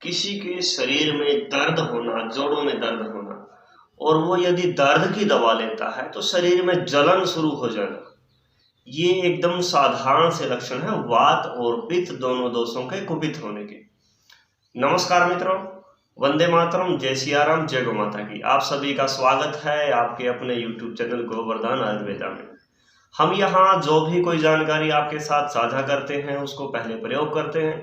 किसी के शरीर में दर्द होना, जोड़ों में दर्द होना और वो यदि दर्द की दवा लेता है तो शरीर में जलन शुरू हो जाना, ये एकदम साधारण से लक्षण है वात और पित्त दोनों दोषों के कुपित होने के। नमस्कार मित्रों, वंदे मातरम, जय सियाराम, जय गौ माता की। आप सभी का स्वागत है आपके अपने YouTube चैनल गोवर्धन आयुर्वेदा में। हम यहाँ जो भी कोई जानकारी आपके साथ साझा करते हैं उसको पहले प्रयोग करते हैं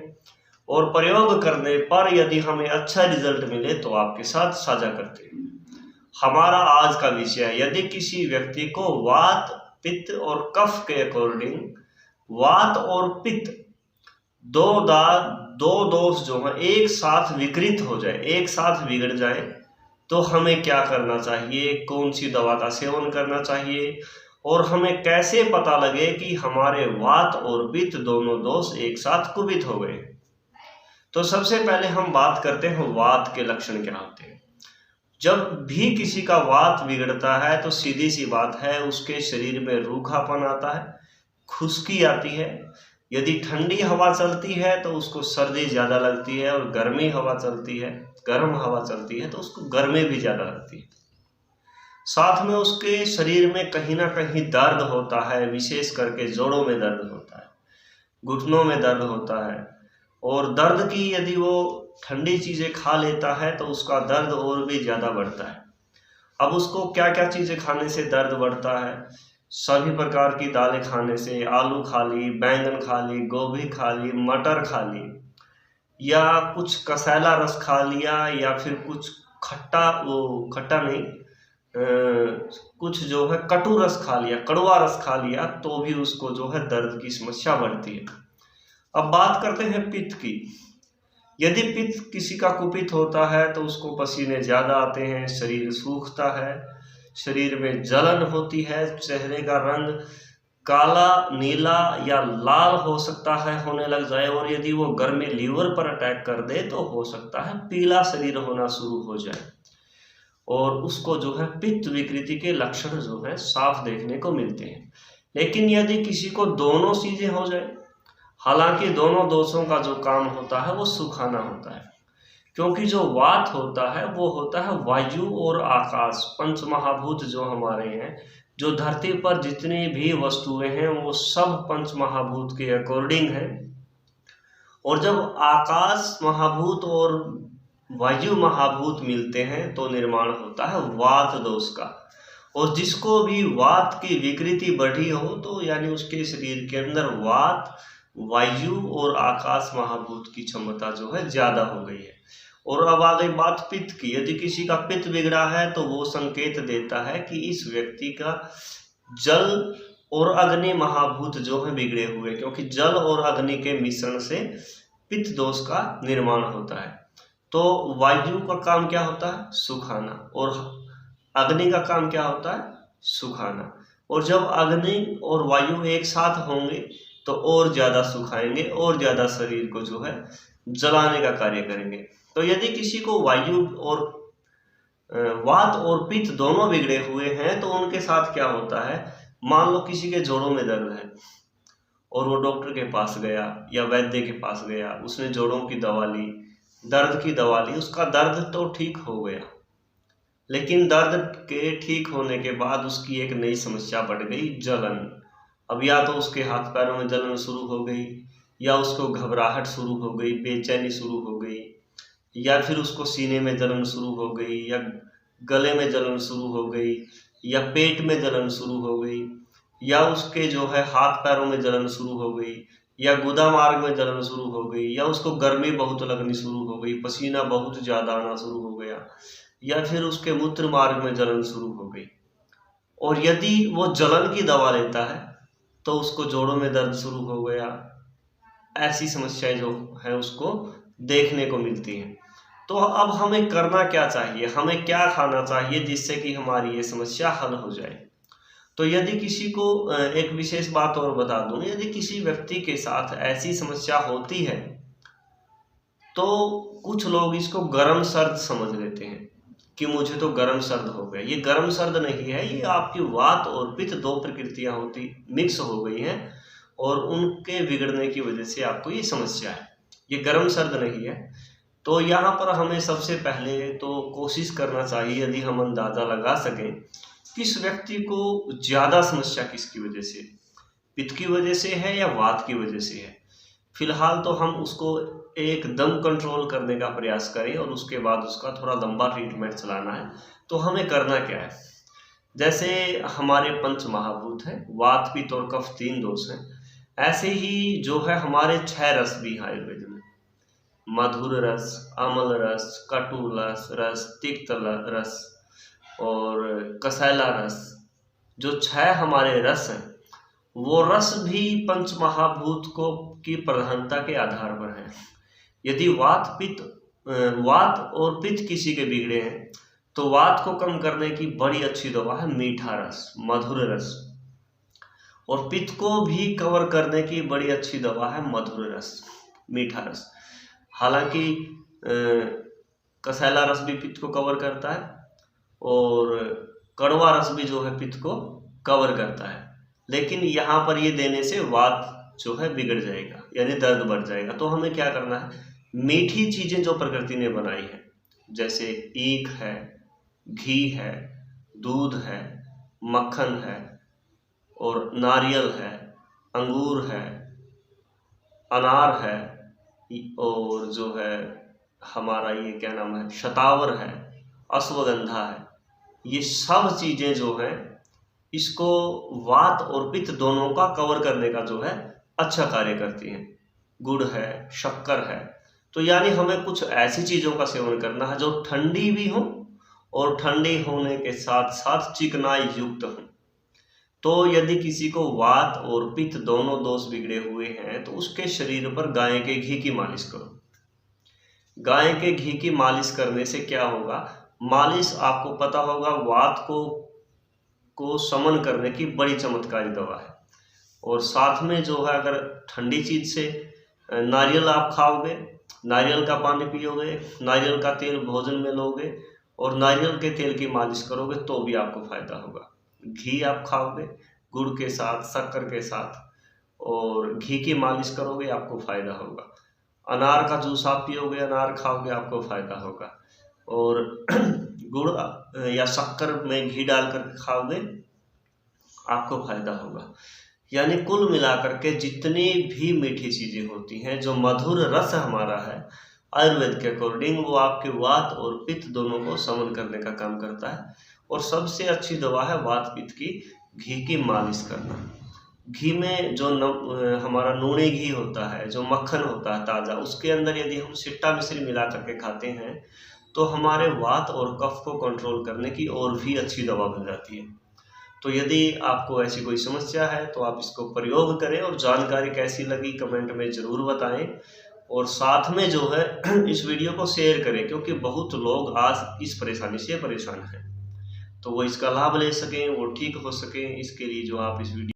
और प्रयोग करने पर यदि हमें अच्छा रिजल्ट मिले तो आपके साथ साझा करते हैं। हमारा आज का विषय है, यदि किसी व्यक्ति को वात, पित्त और कफ के अकॉर्डिंग वात और पित्त दो दोष जो है एक साथ विकृत हो जाए, एक साथ बिगड़ जाए, तो हमें क्या करना चाहिए, कौन सी दवा का सेवन करना चाहिए और हमें कैसे पता लगे कि हमारे वात और पित्त दोनों दोष एक साथ कुपित हो गए। तो सबसे पहले हम बात करते हैं वात के लक्षण क्या होते हैं। जब भी किसी का वात बिगड़ता है तो सीधी सी बात है, उसके शरीर में रूखापन आता है, खुश्की आती है। यदि ठंडी हवा चलती है तो उसको सर्दी ज़्यादा लगती है और गर्मी हवा चलती है, गर्म हवा चलती है तो उसको गर्मी भी ज़्यादा लगती है। साथ में उसके शरीर में कहीं ना कहीं दर्द होता है, विशेष करके जोड़ों में दर्द होता है, घुटनों में दर्द होता है और दर्द की यदि वो ठंडी चीज़ें खा लेता है तो उसका दर्द और भी ज़्यादा बढ़ता है। अब उसको क्या क्या चीज़ें खाने से दर्द बढ़ता है? सभी प्रकार की दालें खाने से, आलू खा ली, बैंगन खा ली, गोभी खा ली, मटर खा ली, या कुछ कसैला रस खा लिया, या फिर कुछ खट्टा नहीं, कुछ जो है कटु रस खा लिया, कड़वा रस खा लिया, तो भी उसको जो है दर्द की समस्या बढ़ती है। अब बात करते हैं पित्त की। यदि पित्त किसी का कुपित होता है तो उसको पसीने ज़्यादा आते हैं, शरीर सूखता है, शरीर में जलन होती है, चेहरे का रंग काला, नीला या लाल हो सकता है, होने लग जाए, और यदि वो गर्मी लीवर पर अटैक कर दे तो हो सकता है पीला शरीर होना शुरू हो जाए और उसको जो है पित्त विकृति के लक्षण जो है साफ देखने को मिलते हैं। लेकिन यदि किसी को दोनों चीज़ें हो जाए, हालांकि दोनों दोषों का जो काम होता है वो सुखाना होता है, क्योंकि जो वात होता है वो होता है वायु और आकाश, पंच महाभूत जो हमारे हैं, जो धरती पर जितनी भी वस्तुएं हैं वो सब पंच महाभूत के अकॉर्डिंग है। और जब आकाश महाभूत और वायु महाभूत मिलते हैं तो निर्माण होता है वात दोष का। और जिसको भी वात की विकृति बढ़ी हो तो यानी उसके शरीर के अंदर वात, वायु और आकाश महाभूत की क्षमता जो है ज्यादा हो गई है। और अब आ गई बात पित्त की। यदि किसी का पित्त बिगड़ा है तो वो संकेत देता है कि इस व्यक्ति का जल और अग्नि महाभूत जो है बिगड़े हुए, क्योंकि जल और अग्नि के मिश्रण से पित्त दोष का निर्माण होता है। तो वायु का काम क्या होता है? सुखाना। और अग्नि का काम क्या होता है? सुखाना। और जब अग्नि और वायु एक साथ होंगे तो और ज़्यादा सुखाएंगे और ज़्यादा शरीर को जो है जलाने का कार्य करेंगे। तो यदि किसी को वायु और वात और पित्त दोनों बिगड़े हुए हैं तो उनके साथ क्या होता है? मान लो किसी के जोड़ों में दर्द है और वो डॉक्टर के पास गया या वैद्य के पास गया, उसने जोड़ों की दवा ली, दर्द की दवा ली, उसका दर्द तो ठीक हो गया, लेकिन दर्द के ठीक होने के बाद उसकी एक नई समस्या बढ़ गई, जलन। अब या तो उसके हाथ पैरों में जलन शुरू हो गई, या उसको घबराहट शुरू हो गई, बेचैनी शुरू हो गई, या फिर उसको सीने में जलन शुरू हो गई, या गले में जलन शुरू हो गई, या पेट में जलन शुरू हो गई, या उसके जो है हाथ पैरों में जलन शुरू हो गई, या गुदा मार्ग में जलन शुरू हो गई, या उसको गर्मी बहुत लगनी शुरू हो गई, पसीना बहुत ज़्यादा आना शुरू हो गया, या फिर उसके मूत्र मार्ग में जलन शुरू हो गई। और यदि वो जलन की दवा लेता है तो उसको जोड़ों में दर्द शुरू हो गया। ऐसी समस्याएं जो है उसको देखने को मिलती हैं। तो अब हमें करना क्या चाहिए, हमें क्या खाना चाहिए जिससे कि हमारी ये समस्या हल हो जाए। तो यदि किसी को एक विशेष बात और बता दूं, यदि किसी व्यक्ति के साथ ऐसी समस्या होती है तो कुछ लोग इसको गर्म सर्द समझ लेते हैं कि मुझे तो गर्म सर्द हो गया। ये गर्म सर्द नहीं है, ये आपकी वात और पित्त दो प्रकृतियां होती मिक्स हो गई हैं और उनके बिगड़ने की वजह से आपको ये समस्या है। ये गर्म सर्द नहीं है। तो यहाँ पर हमें सबसे पहले तो कोशिश करना चाहिए, यदि हम अंदाज़ा लगा सकें किस व्यक्ति को ज़्यादा समस्या किसकी वजह से, पित्त की वजह से है या वात की वजह से है। फिलहाल तो हम उसको एकदम कंट्रोल करने का प्रयास करें और उसके बाद उसका थोड़ा लंबा ट्रीटमेंट चलाना है। तो हमें करना क्या है, जैसे हमारे पंच महाभूत हैं, वात पित्त और कफ 3 दोष हैं, ऐसे ही जो है हमारे 6 रस भी हैं आयुर्वेद में। मधुर रस, अम्ल रस, कटु रस, तिक्त रस और कसैला रस, जो 6 हमारे रस हैं, वो रस भी पंच महाभूत को की प्रधानता के आधार पर है। यदि वात और पित्त किसी के बिगड़े हैं तो वात को कम करने की बड़ी अच्छी दवा है मीठा रस, मधुर रस, और पित्त को भी कवर करने की बड़ी अच्छी दवा है मधुर रस, मीठा रस। हालांकि कसैला रस भी पित्त को कवर करता है और कड़वा रस भी जो है पित्त को कवर करता है, लेकिन यहाँ पर ये देने से वात जो है बिगड़ जाएगा, यानी दर्द बढ़ जाएगा। तो हमें क्या करना है, मीठी चीज़ें जो प्रकृति ने बनाई है, जैसे ईख है, घी है, दूध है, मक्खन है और नारियल है, अंगूर है, अनार है और जो है हमारा ये क्या नाम है, शतावर है, अश्वगंधा है, ये सब चीज़ें जो हैं इसको वात और पित्त दोनों का कवर करने का जो है अच्छा कार्य करती हैं। गुड़ है, शक्कर है, तो यानी हमें कुछ ऐसी चीज़ों का सेवन करना है जो ठंडी भी हो और ठंडी होने के साथ साथ चिकनाई युक्त हो। तो यदि किसी को वात और पित्त दोनों दोष बिगड़े हुए हैं तो उसके शरीर पर गाय के घी की मालिश करो। गाय के घी की मालिश करने से क्या होगा, मालिश आपको पता होगा वात को समन करने की बड़ी चमत्कारी दवा है। और साथ में जो है अगर ठंडी चीज़ से नारियल आप खाओगे, नारियल का पानी पियोगे, नारियल का तेल भोजन में लोगे और नारियल के तेल की मालिश करोगे तो भी आपको फायदा होगा। घी आप खाओगे गुड़ के साथ, शक्कर के साथ, और घी की मालिश करोगे आपको फायदा होगा। अनार का जूस आप पियोगे, अनार खाओगे आपको फायदा होगा। और गुड़ या शक्कर में घी डालकर खाओगे आपको फायदा होगा। यानी कुल मिलाकर के जितनी भी मीठी चीज़ें होती हैं, जो मधुर रस हमारा है आयुर्वेद के अकॉर्डिंग, वो आपके वात और पित्त दोनों को समन करने का काम करता है। और सबसे अच्छी दवा है वात पित्त की घी की मालिश करना। घी में जो हमारा नूनी घी होता है, जो मक्खन होता है ताज़ा, उसके अंदर यदि हम सिट्टा मिश्री मिला करके खाते हैं तो हमारे वात और कफ को कंट्रोल करने की और भी अच्छी दवा बन जाती है। तो यदि आपको ऐसी कोई समस्या है तो आप इसको प्रयोग करें और जानकारी कैसी लगी कमेंट में ज़रूर बताएं। और साथ में जो है इस वीडियो को शेयर करें, क्योंकि बहुत लोग आज इस परेशानी से परेशान हैं, तो वो इसका लाभ ले सकें, वो ठीक हो सकें। इसके लिए जो आप इस वीडियो